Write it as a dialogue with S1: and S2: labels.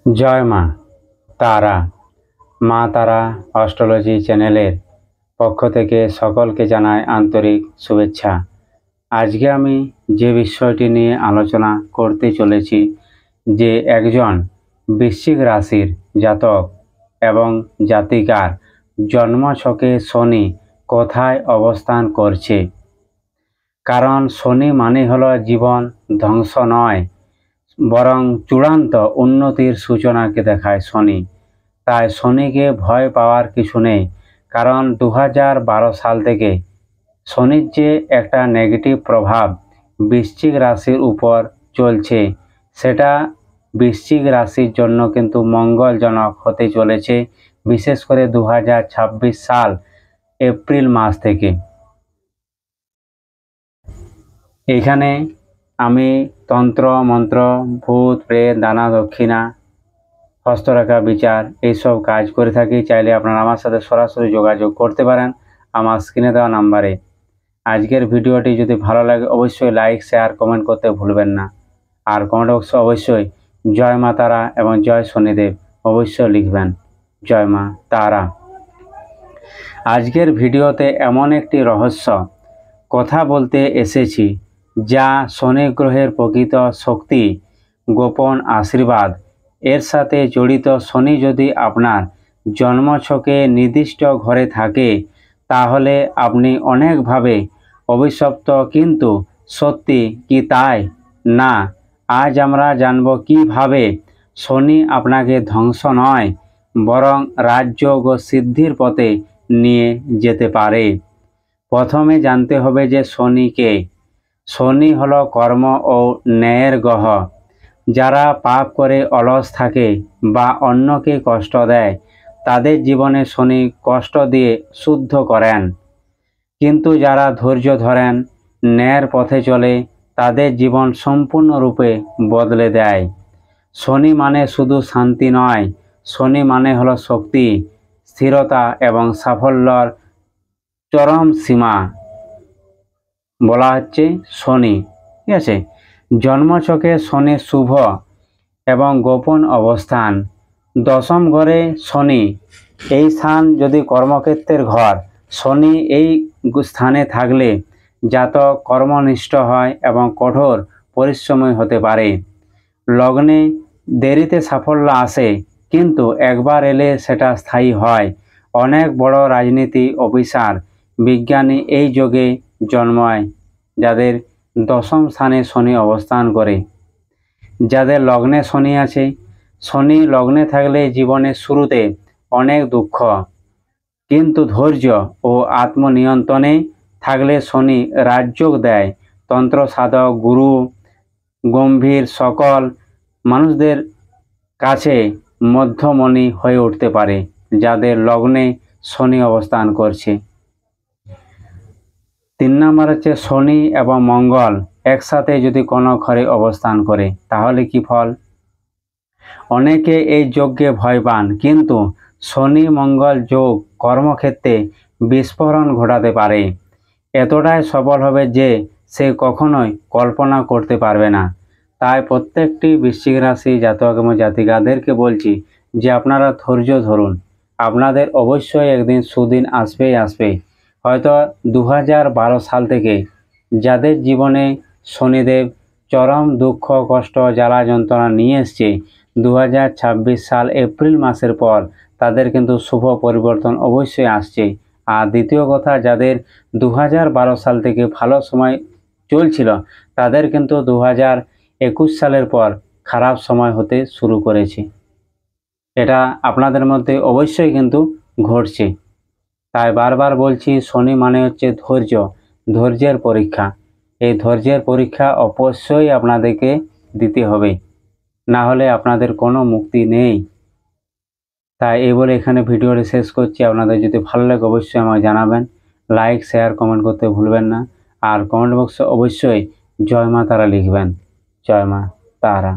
S1: জয় মা তারা। মা তারা অ্যাস্ট্রোলজি চ্যানেলের পক্ষ থেকে সকলকে জানাই আন্তরিক শুভেচ্ছা। আজকে আমি যে বিষয়টি নিয়ে আলোচনা করতে চলেছি, যে একজন বৃশ্চিক রাশির জাতক এবং জাতিকার জন্মছকে শনি কোথায় অবস্থান করছে। কারণ শনি মানে হলো জীবন ধ্বংস নয়, বরং চূড়ান্ত উন্নতির সূচনাকে দেখায় শনি। তাই শনিকে ভয় পাওয়ার কিছু নেই, কারণ 2012 সাল থেকে শনির যে একটা নেগেটিভ প্রভাব বৃশ্চিক রাশির উপর চলছে, সেটা বৃশ্চিক রাশির জন্য কিন্তু মঙ্গলজনক হতে চলেছে, বিশেষ করে 2026 সাল এপ্রিল মাস থেকে। এখানে আমি তন্ত্র মন্ত্র, ভূত প্রেত, দানা দক্ষিণা, হস্তরেখা বিচার এইসব কাজ করে থাকি। চাইলে আপনারা আমার সাথে সরাসরি যোগাযোগ করতে পারেন আমার স্ক্রিনে দেওয়া নাম্বারে। আজকের ভিডিওটি যদি ভালো লাগে অবশ্যই লাইক শেয়ার কমেন্ট করতে ভুলবেন না। আর কমেন্ট বক্সে অবশ্যই জয় মা তারা এবং জয় শনিদেব অবশ্যই লিখবেন। জয় মা তারা। আজকের ভিডিওতে এমন একটি রহস্য কথা বলতে এসেছি, যা শনি গ্রহের প্রকৃত শক্তি, গোপন আশীর্বাদ এর সাথে জড়িত। শনি যদি আপনার জন্মছকে নির্দিষ্ট ঘরে থাকে, তাহলে আপনি অনেকভাবে অভিশপ্ত। কিন্তু সত্যি কি তাই? না। আজ আমরা জানব কিভাবে শনি আপনাকে ধ্বংস নয়, বরং রাজযোগ ও সিদ্ধির পথে নিয়ে যেতে পারে। প্রথমে জানতে হবে যে শনি কে। শনি হলো কর্ম ও ন্যায়ের গ্রহ। যারা পাপ করে অলস থাকে বা অন্যকে কষ্ট দেয়, তাদের জীবনে শনি কষ্ট দিয়ে শুদ্ধ করেন। কিন্তু যারা ধৈর্য ধরেন, ন্যায়ের পথে চলে, তাদের জীবন সম্পূর্ণরূপে বদলে দেয়। শনি মানে শুধু শান্তি নয়, শনি মানে হলো শক্তি, স্থিরতা এবং সাফল্যর চরম সীমা বলা হচ্ছে শনি। ঠিক আছে। জন্মছকে শনি শুভ এবং গোপন অবস্থান। দশম ঘরে শনি, এই স্থান যদি কর্মক্ষেত্রের ঘর, শনি এই স্থানে থাকলে জাতক কর্মনিষ্ঠ হয় এবং কঠোর পরিশ্রমী হতে পারে। লগ্নে দেরিতে সাফল্য আসে, কিন্তু একবার এলে সেটা স্থায়ী হয়। অনেক বড় রাজনীতি, অফিসার, বিজ্ঞানী এই যোগে জন্মায় যাদের দশম স্থানে শনি অবস্থান করে। যাদের লগ্নে শনি আছে, শনি লগ্নে থাকলে জীবনের শুরুতে অনেক দুঃখ, কিন্তু ধৈর্য ও আত্মনিয়ন্ত্রণে থাকলে শনি রাজযোগ দেয়। তন্ত্র সাধক, গুরু, গম্ভীর সকল মানুষদের কাছে মধ্যমণি হয়ে উঠতে পারে যাদের লগ্নে শনি অবস্থান করছে। 3 নম্বর হচ্ছে শনি এবং মঙ্গল একসাথে যদি কোনো ঘরে অবস্থান করে, তাহলে কি ফল? অনেকে এই যোগকে ভয় পান, কিন্তু শনি মঙ্গল যোগ কর্মক্ষেত্রে বিস্ফোরণ ঘটাতে পারে। এতটাই সফল হবে যে সে কখনোই কল্পনা করতে পারবে না। তাই প্রত্যেকটি বৃশ্চিক রাশি জাতক এবং জাতিকাদেরকে বলছি যে আপনারা ধৈর্য ধরুন। আপনাদের অবশ্যই একদিন সুদিন আসবেই আসবে। হয়তো 2012 সাল থেকে যাদের জীবনে শনিদেব চরম দুঃখ, কষ্ট, জ্বালা যন্ত্রণা নিয়ে এসছে, 2026 সাল এপ্রিল মাসের পর তাদের কিন্তু শুভ পরিবর্তন অবশ্যই আসছে। আর দ্বিতীয় কথা, যাদের 2012 সাল থেকে ভালো সময় চলছিল, তাদের কিন্তু 2021 সালের পর খারাপ সময় হতে শুরু করেছে। এটা আপনাদের মধ্যে অবশ্যই কিন্তু ঘটছে। তাই বারবার বলছি, শনি মানে হচ্ছে ধৈর্য, ধৈর্যের পরীক্ষা। এই ধৈর্যের পরীক্ষা অবশ্যই আপনাদেরকে দিতে হবে, না হলে আপনাদের কোনো মুক্তি নেই। তাই এই বলে এখানে ভিডিওটি শেষ করছি। আপনাদের যদি ভালো লাগে অবশ্যই আমাকে জানাবেন। লাইক শেয়ার কমেন্ট করতে ভুলবেন না। আর কমেন্ট বক্সে অবশ্যই জয় মা তারা লিখবেন। জয় মা তারা।